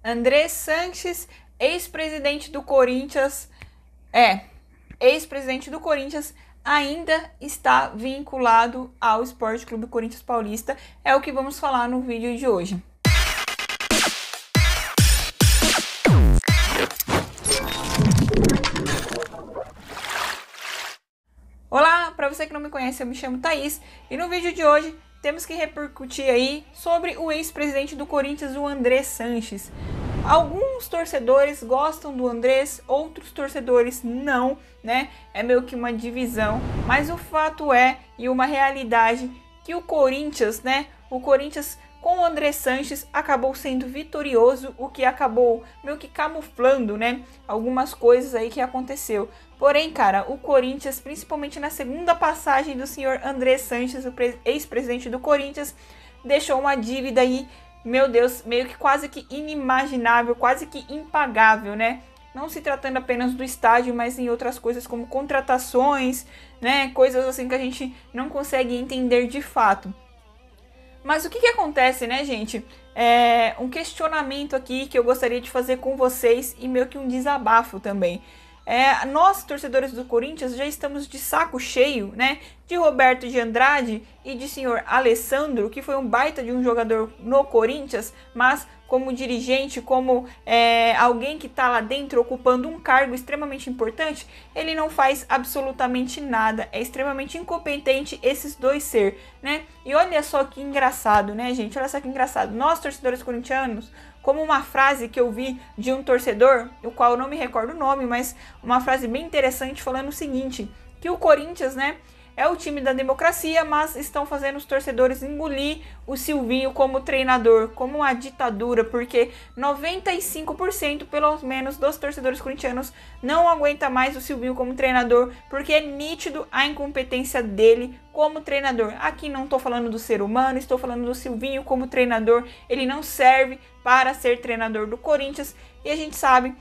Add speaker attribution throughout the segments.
Speaker 1: André Sanches, ex-presidente do Corinthians, ainda está vinculado ao Esporte Clube Corinthians Paulista. É o que vamos falar no vídeo de hoje. Olá, para você que não me conhece, eu me chamo Thaís e no vídeo de hoje temos que repercutir aí sobre o ex-presidente do Corinthians, o André Sanches. Alguns torcedores gostam do Andrés, outros torcedores não, né? É meio que uma divisão, mas o fato é, e uma realidade, que o Corinthians, né? O Corinthians com o André Sanches acabou sendo vitorioso, o que acabou meio que camuflando, né? Algumas coisas aí que aconteceu. Porém, cara, o Corinthians, principalmente na segunda passagem do senhor André Sanches, o ex-presidente do Corinthians, deixou uma dívida aí, meu Deus, meio que quase que inimaginável, quase que impagável, né? Não se tratando apenas do estádio, mas em outras coisas como contratações, né? Coisas assim que a gente não consegue entender de fato. Mas o que acontece, né, gente? É um questionamento aqui que eu gostaria de fazer com vocês e meio que um desabafo também. Nós, torcedores do Corinthians, já estamos de saco cheio, né, de Roberto de Andrade e de senhor Alessandro, que foi um baita de um jogador no Corinthians, mas como dirigente, como alguém que está lá dentro ocupando um cargo extremamente importante, ele não faz absolutamente nada, é extremamente incompetente esses dois ser, né? E olha só que engraçado, né, gente? Olha só que engraçado. Nós, torcedores corintianos, como uma frase que eu vi de um torcedor, o qual eu não me recordo o nome, mas uma frase bem interessante falando o seguinte, que o Corinthians, né, é o time da democracia, mas estão fazendo os torcedores engolir o Silvinho como treinador, como uma ditadura, porque 95% pelo menos dos torcedores corintianos não aguenta mais o Silvinho como treinador, porque é nítido a incompetência dele como treinador. Aqui não estou falando do ser humano, estou falando do Silvinho como treinador. Ele não serve para ser treinador do Corinthians e a gente sabe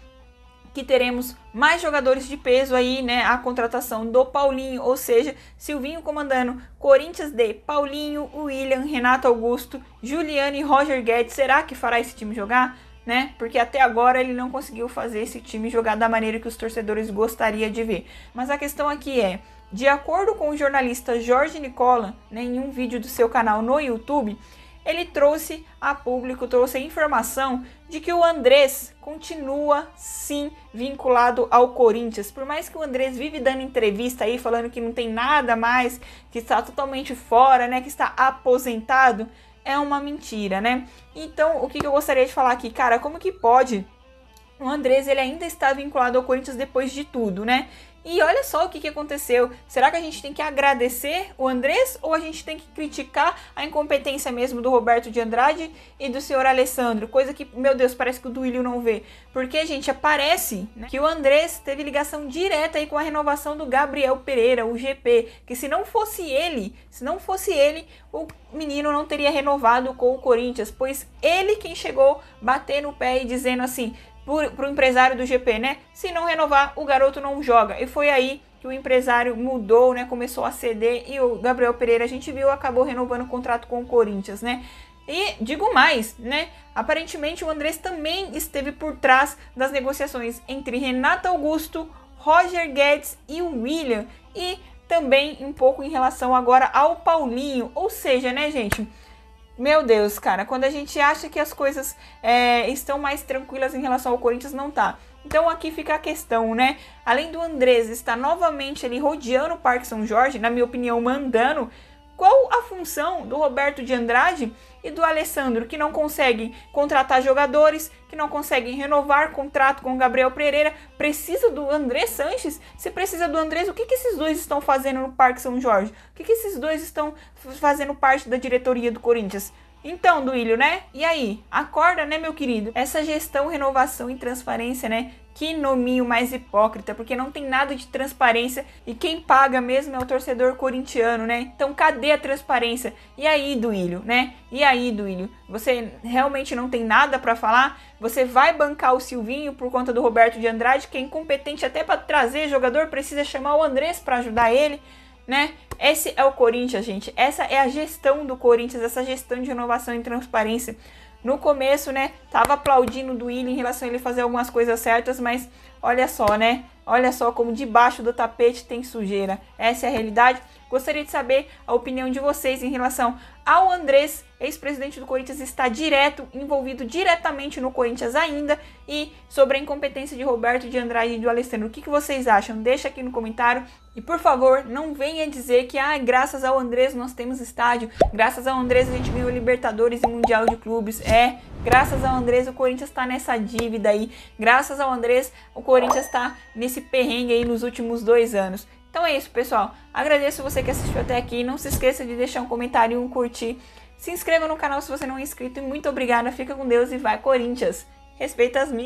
Speaker 1: que teremos mais jogadores de peso aí, né? A contratação do Paulinho, ou seja, Silvinho comandando Corinthians de Paulinho, William, Renato Augusto, Juliano e Roger Guedes. Será que fará esse time jogar, né? Porque até agora ele não conseguiu fazer esse time jogar da maneira que os torcedores gostariam de ver. Mas a questão aqui é, de acordo com o jornalista Jorge Nicola, né, em um vídeo do seu canal no YouTube, ele trouxe a público, trouxe a informação de que o Andrés continua sim vinculado ao Corinthians. Por mais que o Andrés vive dando entrevista aí, falando que não tem nada mais, que está totalmente fora, né, que está aposentado, é uma mentira, né? Então, o que eu gostaria de falar aqui, cara, como que pode o Andrés, ele ainda está vinculado ao Corinthians depois de tudo, né? E olha só o que aconteceu. Será que a gente tem que agradecer o Andrés ou a gente tem que criticar a incompetência mesmo do Roberto de Andrade e do senhor Alessandro? Coisa que, meu Deus, parece que o Duílio não vê. Porque, gente, parece, né, que o Andrés teve ligação direta aí com a renovação do Gabriel Pereira, o GP. Que se não fosse ele, o menino não teria renovado com o Corinthians. Pois ele quem chegou bater no pé e dizendo assim pro empresário do GP, né? Se não renovar, o garoto não joga. E foi aí que o empresário mudou, né? Começou a ceder e o Gabriel Pereira, a gente viu, acabou renovando o contrato com o Corinthians, né? E digo mais, né? Aparentemente o Andrés também esteve por trás das negociações entre Renato Augusto, Roger Guedes e o William. E também um pouco em relação agora ao Paulinho. Ou seja, né, gente? Meu Deus, cara, quando a gente acha que as coisas estão mais tranquilas em relação ao Corinthians, não tá. Então aqui fica a questão, né? Além do Andrés estar novamente ali rodeando o Parque São Jorge, na minha opinião, mandando, qual a função do Roberto de Andrade e do Alessandro, que não conseguem contratar jogadores, que não conseguem renovar contrato com o Gabriel Pereira? Precisa do André Sanches? Se precisa do Andrés, o que esses dois estão fazendo no Parque São Jorge? O que esses dois estão fazendo parte da diretoria do Corinthians? Então, Duílio, né? E aí? Acorda, né, meu querido? Essa gestão, renovação e transparência, né? Que nominho mais hipócrita, porque não tem nada de transparência e quem paga mesmo é o torcedor corintiano, né? Então, cadê a transparência? E aí, Duílio, né? E aí, Duílio? Você realmente não tem nada pra falar? Você vai bancar o Silvinho por conta do Roberto de Andrade, que é incompetente até pra trazer jogador, precisa chamar o Andrés pra ajudar ele, né? Esse é o Corinthians, gente. Essa é a gestão do Corinthians, essa gestão de renovação e transparência. no começo, né, tava aplaudindo do Willian em relação a ele fazer algumas coisas certas, mas olha só, né? Olha só como debaixo do tapete tem sujeira. Essa é a realidade. Gostaria de saber a opinião de vocês em relação ao Andrés, ex-presidente do Corinthians, está envolvido diretamente no Corinthians ainda, e sobre a incompetência de Roberto de Andrade e do Alessandro. O que vocês acham? Deixa aqui no comentário. E por favor, não venha dizer que graças ao Andrés nós temos estádio, graças ao Andrés a gente ganhou Libertadores e Mundial de Clubes. Graças ao Andrés o Corinthians está nessa dívida aí, graças ao Andrés o Corinthians está nesse perrengue aí nos últimos 2 anos. Então é isso, pessoal. Agradeço você que assistiu até aqui. Não se esqueça de deixar um comentário e um curtir. Se inscreva no canal se você não é inscrito. E muito obrigada. Fica com Deus e vai, Corinthians. Respeita as minhas.